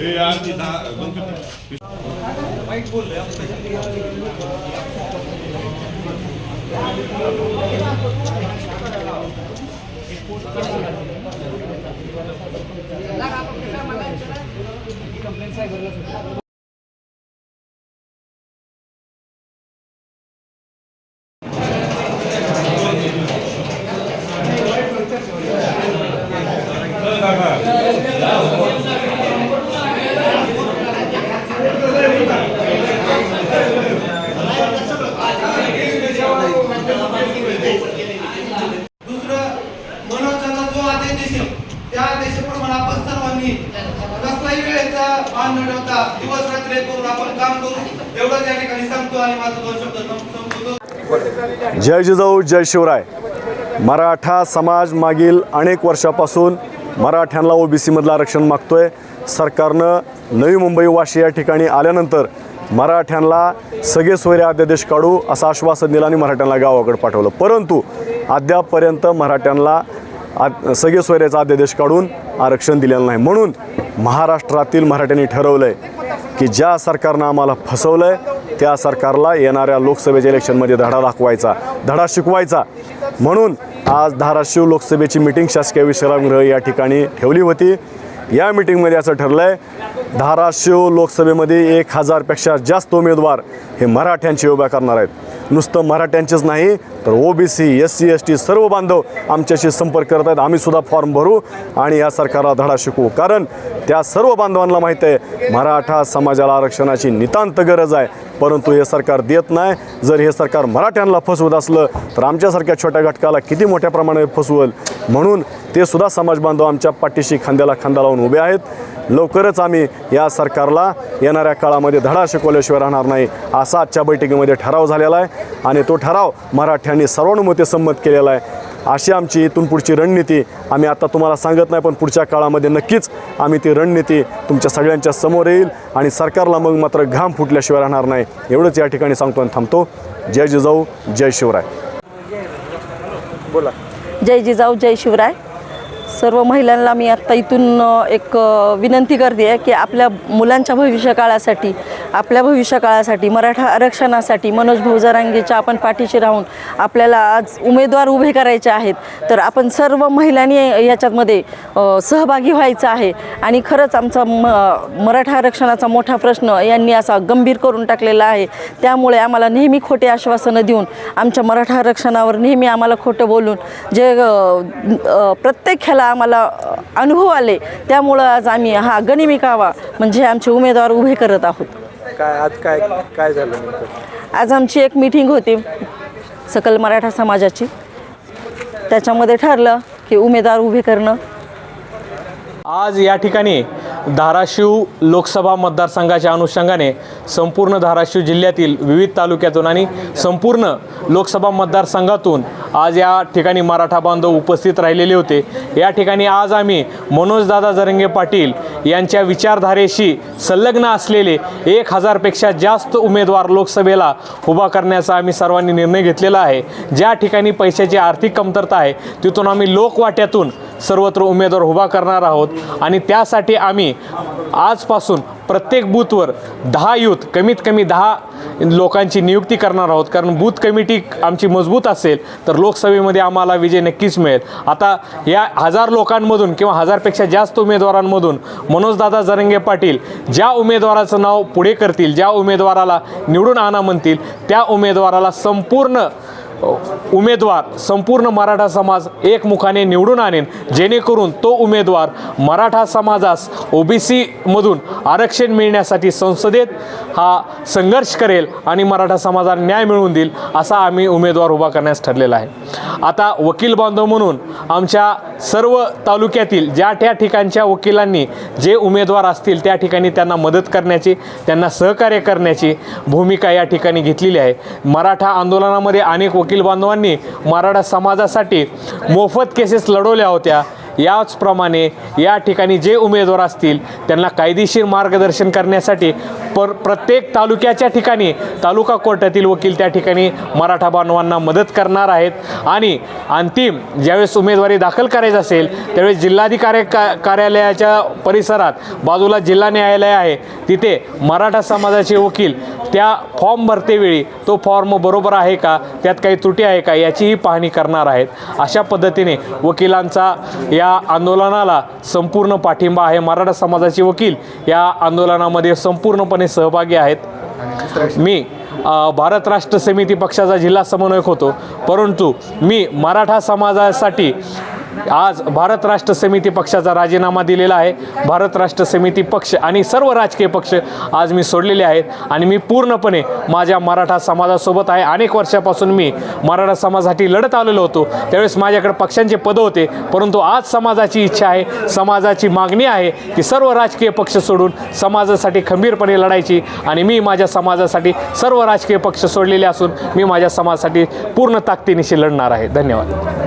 त्या देशाप्रमाणे आपण सर्वांनी कसलाही वेळेचा भान न ठेवता दिवस रात्र करून आपण काम करू एवढं त्या ठिकाणी सांगतो आणि माझं 2 शब्द संपवतो। जय जिजाऊ जय शिवराय। मराठा समाज मागील अनेक वर्षापासून मराठ्यांना ओबीसी मधलं आरक्षण मागतोय। सरकारनं नवी मुंबई वाशी या ठिकाणी आल्यानंतर मराठ्यांना सगळे सोयरे अध्यादेश काढू असं आश्वासन दिलं आणि मराठ्यांना गावाकडे पाठवलं, परंतु अद्यापपर्यंत मराठ्यांना सगळे सोयऱ्याचा अध्यादेश काढून आरक्षण दिलेलं नाही। म्हणून महाराष्ट्रातील मराठ्यांनी ठरवलं आहे की ज्या सरकारनं आम्हाला फसवलं आहे त्या सरकारला येणाऱ्या लोकसभेच्या इलेक्शनमध्ये धडा दाखवायचा, धडा शिकवायचा। म्हणून आज धाराशिव लोकसभेची मीटिंग शासकीय विश्रामगृह या ठिकाणी ठेवली होती। या मीटिंगमध्ये असं ठरलं आहे धाराशिव लोकसभेमध्ये 1000पेक्षा जास्त उमेदवार हे मराठ्यांची उभ्या करणार आहेत। नुसतं मराठ्यांचेच नाही तर ओबीसी SC ST सर्व बांधव आमच्याशी संपर्क करत आहेत। आम्ही सुद्धा फॉर्म भरू आणि या सरकारला धडा शिकवू, कारण त्या सर्व बांधवांना माहीत आहे मराठा समाजाला आरक्षणाची नितांत गरज आहे, परंतु हे सरकार देत नाही। जर हे सरकार मराठ्यांना फसवत असलं तर आमच्यासारख्या छोट्या घटकाला किती मोठ्या प्रमाणात फसवेल। म्हणून ते सुद्धा समाज बांधव आमच्या पाठीशी खांद्याला खांदा लावून उभे आहेत। लवकरच आम्ही या सरकारला येणाऱ्या काळामध्ये धडा शिकवल्याशिवाय राहणार नाही असा आजच्या बैठकीमध्ये ठराव झालेला आहे आणि तो ठराव मराठ्यांनी सर्वानुमते संमत केलेला आहे। अशी आमची इथून पुढची रणनीती आम्ही आता तुम्हाला सांगत नाही, पण पुढच्या काळामध्ये नक्कीच आम्ही ती रणनीती तुमच्या सगळ्यांच्या समोर येईल आणि सरकारला मग मात्र घाम फुटल्याशिवाय राहणार नाही एवढंच या ठिकाणी सांगतो आणि थांबतो। जय जिजाऊ जय शिवराय। बोला। जय जिजाऊ जय शिवराय। सर्व महिलांना मी आत्ता इथून एक विनंती करते आहे की आपल्या मुलांच्या भविष्यकाळासाठी, आपल्या भविष्यकाळासाठी, मराठा आरक्षणासाठी मनोज भाऊ जरांगेच्या आपण पाठीशी राहून आपल्याला आज उमेदवार उभे करायचे आहेत। तर आपण सर्व महिलांनी याच्यामध्ये सहभागी व्हायचं आहे आणि खरंच आमचा मराठा आरक्षणाचा मोठा प्रश्न यांनी असा गंभीर करून टाकलेला आहे। त्यामुळे आम्हाला नेहमी खोटे आश्वासनं देऊन आमच्या मराठा आरक्षणावर नेहमी आम्हाला खोटं बोलून जे प्रत्येक ह्याला आम्हाला अनुभव आले, त्यामुळं आज आम्ही हा गनिमी कावा म्हणजे आमचे उमेदवार उभे करत आहोत। काय आज काय झालं नेमकं? आज आमची एक मीटिंग होती सकल मराठा समाजाची, त्याच्यामध्ये ठरलं की उमेदवार उभे करणं। आज या ठिकाणी धाराशिव लोकसभा मतदारसंघाच्या अनुषंगाने संपूर्ण धाराशिव जिल्ह्यातील विविध तालुक्यातून आणि संपूर्ण लोकसभा मतदारसंघातून आज या ठिकाणी मराठा बांधव उपस्थित राहिलेले होते। या ठिकाणी आज आम्ही मनोजदादा जरांगे पाटील यांच्या विचारधारेशी संलग्न असलेले 1000पेक्षा जास्त उमेदवार लोकसभेला उभा करण्याचा आम्ही सर्वांनी निर्णय घेतलेला आहे। ज्या ठिकाणी पैशाची आर्थिक कमतरता आहे तिथून आम्ही लोकवाट्यातून सर्वत्र उमेदवार उभा करणार आहोत आणि त्यासाठी आम्ही आजपासून प्रत्येक बूथवर 10 यूथ, कमीत कमी 10 लोकांची नियुक्ती करणार आहोत, कारण बूथ कमिटी आमची मजबूत असेल तर लोकसभेमध्ये आम्हाला विजय नक्कीच मिळेल। आता या 1000 लोकांमधून किंवा 1000पेक्षा जास्त उमेदवारांमधून मनोजदादा जरांगे पाटील ज्या उमेदवाराचं नाव पुढे करतील, ज्या उमेदवाराला निवडून आणा म्हणतील त्या उमेदवाराला संपूर्ण मराठा समाज एकमुखाने निवडून आणेन, जेणेकरून तो उमेदवार मराठा समाजास ओबीसी मधून आरक्षण मिळण्यासाठी संसदेत हा संघर्ष करेल आणि मराठा समाजाला न्याय मिळवून देईल असा आम्ही उमेदवार उभा करण्यास ठरलेला आहे। आता वकील बांधव म्हणून आमच्या सर्व तालुक्यातील ज्या त्या ठिकाणच्या वकिलांनी जे उमेदवार असतील त्या ठिकाणी त्यांना मदत करण्याची, त्यांना सहकार्य करण्याची भूमिका या ठिकाणी घेतलेली आहे। मराठा आंदोलनामध्ये अनेक वकील बांधवांनी मराठा समाजासाठी मोफत केसेस लढवल्या होत्या। याचप्रमाणे या ठिकाणी जे उमेदवार असतील त्यांना कायदेशीर मार्गदर्शन करण्यासाठी प्रत्येक तालुक्याच्या ठिकाणी तालुका कोर्टातील वकील त्या ठिकाणी मराठा बांधवांना मदत करणार आहेत आणि अंतिम ज्यावेळेस उमेदवारी दाखल करायची असेल त्यावेळेस जिल्हाधिकारी कार्यालयाच्या परिसरात बाजूला जिल्हा न्यायालय आहे, तिथे मराठा समाजाचे वकील त्या फॉर्म भरतेवेळी तो फॉर्म बरोबर आहे का, त्यात काही त्रुटी आहे का याचीही पाहणी करणार आहेत. अशा पद्धतीने वकिलांचा या आंदोलनाला संपूर्ण पाठिंबा आहे. मराठा समाजाचे वकील या आंदोलनामध्ये संपूर्णपणे सहभागी आहेत. मी भारत राष्ट्र समिती पक्षाचा जिल्हा समन्वयक होतो, परंतु मी मराठा समाजासाठी आज भारत राष्ट्र समिती पक्षाचा राजीनामा दिलेला आहे. भारत राष्ट्र समिती पक्ष आणि सर्व राजकीय पक्ष आज मी सोडलेले आहेत आणि मी पूर्णपणे माझ्या मराठा समाजासोबत आहे. अनेक वर्षापासून मी मराठा समाजासाठी लढत आलेलो होतो, त्यावेळेस माझ्याकडे पक्षांचे पद होते, परंतु आज समाजाची इच्छा आहे, समाजाची मागणी आहे की सर्व राजकीय पक्ष सोडून समाजासाठी खंबीरपणे लढायची आणि मी माझ्या समाजासाठी सर्व राजकीय पक्ष सोडलेले असून मी माझ्या समाजासाठी पूर्ण ताकदीनिशी लढणार आहे. धन्यवाद.